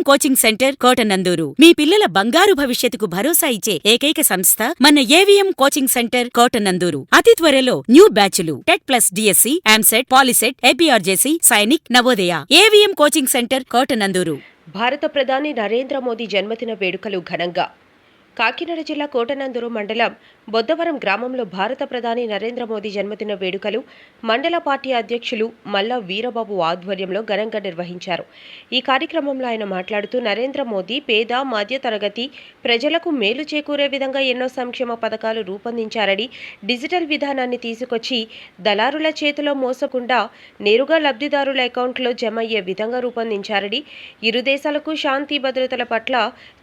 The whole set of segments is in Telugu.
కోచింగ్ సెంటర్ కోటనందూరు మీ పిల్లల బంగారు భవిష్యత్తుకు భరోసా ఇచ్చే ఏకైక సంస్థ మన ఏవిఎం కోచింగ్ సెంటర్ కోటనందూరు. అతి త్వరలో న్యూ బ్యాచ్లు TET plus DSC, EAMCET, POLYCET, APRJC, Sainik, Navodaya. AVM coaching centre Kotanandur. భారత ప్రధాని నరేంద్ర మోదీ జన్మదిన వేడుకలు ఘనంగా. కాకినాడ జిల్లా కోటనందూరు మండలం బొద్దవరం గ్రామంలో భారత ప్రధాని నరేంద్ర మోదీ జన్మదిన వేడుకలు మండల పార్టీ అధ్యక్షులు మల్లా వీరబాబు ఆధ్వర్యంలో ఘనంగా నిర్వహించారు. ఈ కార్యక్రమంలో ఆయన మాట్లాడుతూ నరేంద్ర మోదీ పేద మధ్య తరగతి ప్రజలకు మేలు చేకూరే విధంగా ఎన్నో సంక్షేమ పథకాలు రూపొందించారని, డిజిటల్ విధానాన్ని తీసుకొచ్చి దళారుల చేతిలో మోసకుండా నేరుగా లబ్ధిదారుల అకౌంట్లో జమ అయ్యే విధంగా రూపొందించారని, ఇరు దేశాలకు శాంతి భద్రతల పట్ల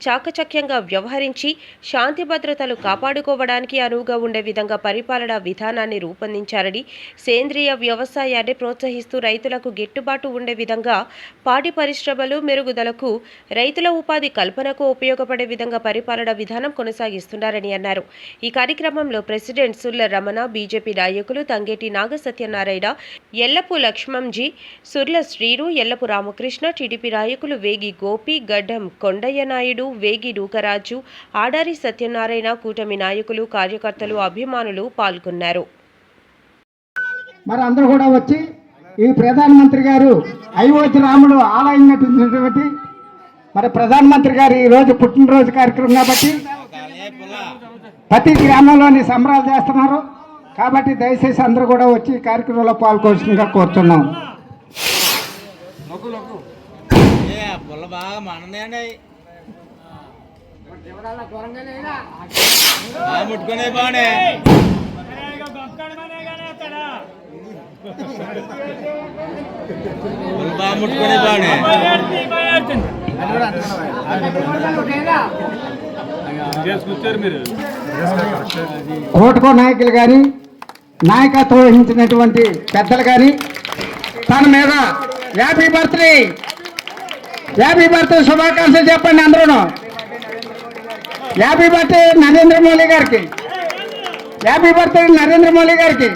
చాకచక్యంగా వ్యవహరించి శాంతి భద్రతలు కాపాడుకోవడానికి అనువుగా ఉండే విధంగా పరిపాలనా విధానాన్ని రూపొందించారని, సేంద్రియ వ్యవసాయాన్ని ప్రోత్సహిస్తూ రైతులకు గిట్టుబాటు ఉండే విధంగా పాడి పరిశ్రమలు మెరుగుదలకు, రైతుల ఉపాధి కల్పనకు ఉపయోగపడే విధంగా పరిపాలనా విధానం కొనసాగిస్తున్నారని అన్నారు. ఈ కార్యక్రమంలో ప్రెసిడెంట్ సుర్ల రమణ, బీజేపీ నాయకులు తంగేటి నాగ సత్యనారాయణ, ఎల్లపు లక్ష్మంజీ, సుర్ల శ్రీరు, ఎల్లపు రామకృష్ణ, టీడీపీ నాయకులు వేగి గోపి, గడ్డం కొండయ్య నాయుడు, వేగి డూకరాజు, ఆడారి సత్యనారాయణ, కూటమి నాయకులు, కార్యకర్తలు, అభిమానులు పాల్గొన్నారు. మరి అందరూ కూడా వచ్చి ఈ ప్రధానమంత్రి గారు అయోధ్య రాముడు ఆలైనటువంటి మరి ప్రధానమంత్రి గారు ఈ రోజు పుట్టినరోజు కార్యక్రమం కాబట్టి ప్రతి గ్రామంలోని సంబరాలు చేస్తున్నారు. కాబట్టి దయచేసి అందరూ కూడా వచ్చి ఈ కార్యక్రమంలో పాల్గొనవలసిందిగా కోరుతున్నాం. ముట్టుకునే బానే ముట్టుకునే బానే కోటకో నాయకులు కానీ, నాయకత్వం వహించినటువంటి పెద్దలు కానీ తన మీద హ్యాపీ బర్త్డే శుభాకాంక్షలు చెప్పండి. అందరూ హ్యాపీ బర్త్డే నరేంద్ర మోదీ గారికి, హ్యాపీ బర్త్డే నరేంద్ర మోదీ గారికి,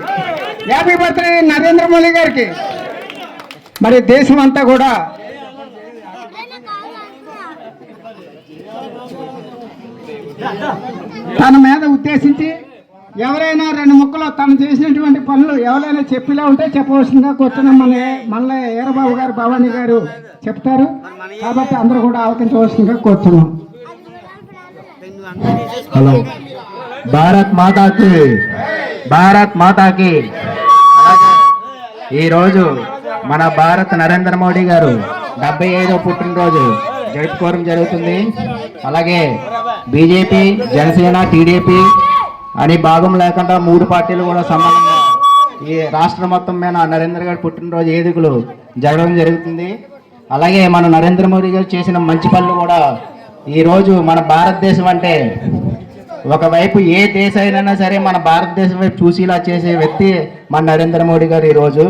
హ్యాపీ బర్త్డే నరేంద్ర మోదీ గారికి. మరి దేశం అంతా కూడా తన మీద ఉద్దేశించి ఎవరైనా రెండు ముక్కలు తను చేసినటువంటి పనులు ఎవరైనా చెప్పిలా ఉంటే చెప్పవలసిందిగా కూర్చున్నాం. మళ్ళీ ఈరబాబు గారు, భవానీ గారు చెప్తారు. కాబట్టి అందరూ కూడా ఆలోచించవలసిందిగా కోరుతున్నాం. హలో, భారత్ మాతాకి, భారత్ మాతాకి. ఈరోజు మన భారత నరేంద్ర మోడీ గారు 75వ పుట్టినరోజు జరుపుకోవడం జరుగుతుంది. అలాగే బీజేపీ, జనసేన, టీడీపీ అని భాగం లేకుండా 3 పార్టీలు కూడా సమానంగా ఈ రాష్ట్రం మొత్తం మీద నరేంద్ర గారి పుట్టినరోజు వేడుకలు జరగడం జరుగుతుంది. అలాగే మన నరేంద్ర మోడీ గారు చేసిన మంచి పనులు కూడా ఈరోజు మన భారతదేశం అంటే ఒకవైపు ఏ దేశమైనా సరే మన భారతదేశం వైపు చూసేలా చేసే వ్యక్తి మన నరేంద్ర మోడీ గారు. ఈరోజు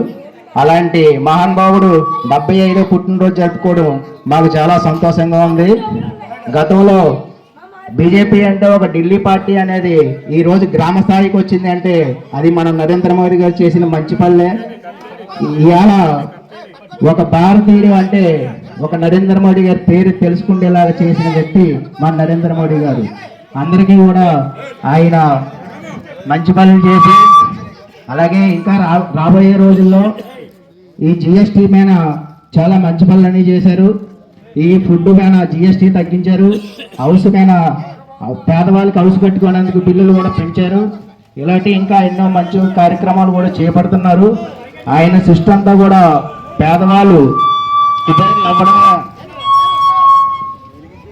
అలాంటి మహానుభావుడు 75వ పుట్టినరోజు జరుపుకోవడం మాకు చాలా సంతోషంగా ఉంది. గతంలో బీజేపీ అంటే ఒక ఢిల్లీ పార్టీ అనేది ఈరోజు గ్రామ స్థాయికి వచ్చింది అంటే అది మన నరేంద్ర మోడీ గారు చేసిన మంచి పనులే. ఇవాళ ఒక భారతీయుడు అంటే ఒక నరేంద్ర మోడీ గారి పేరు తెలుసుకునేలాగా చేసిన వ్యక్తి మన నరేంద్ర మోడీ గారు. అందరికీ కూడా ఆయన మంచి పనులు చేసి అలాగే ఇంకా రాబోయే రోజుల్లో ఈ జిఎస్టీ మీద చాలా మంచి పనులన్నీ చేశారు. ఈ ఫుడ్ పైన జిఎస్టీ తగ్గించారు. హౌస్ పైన పేదవాళ్ళకి హౌస్ కట్టుకోవడానికి బిల్లులు కూడా పెంచారు. ఇలాంటి ఇంకా ఎన్నో మంచి కార్యక్రమాలు కూడా చేపడుతున్నారు. ఆయన సిస్టమ్ అంతా కూడా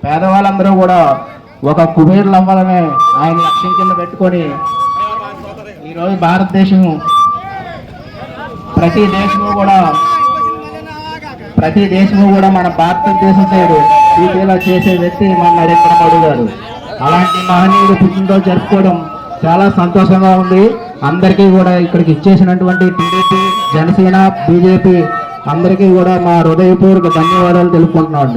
పేదవాళ్ళందరూ కూడా ఒక కుబేర్లు అవ్వాలనే ఆయన లక్ష్యం కింద పెట్టుకొని ఈరోజు భారతదేశం ప్రతి దేశము కూడా మన భారతదేశం సైడ్ తీసేలా చేసే వ్యక్తి మన నరేంద్ర మోడీ గారు. అలాంటి మహనీయుడు పుట్టినరోజు జరుపుకోవడం చాలా సంతోషంగా ఉంది. అందరికీ కూడా ఇక్కడికి ఇచ్చేసినటువంటి టీడీపీ, జనసేన, బీజేపీ అందరికీ కూడా మా హృదయపూర్వక ధన్యవాదాలు తెలుపుకుంటున్నాం.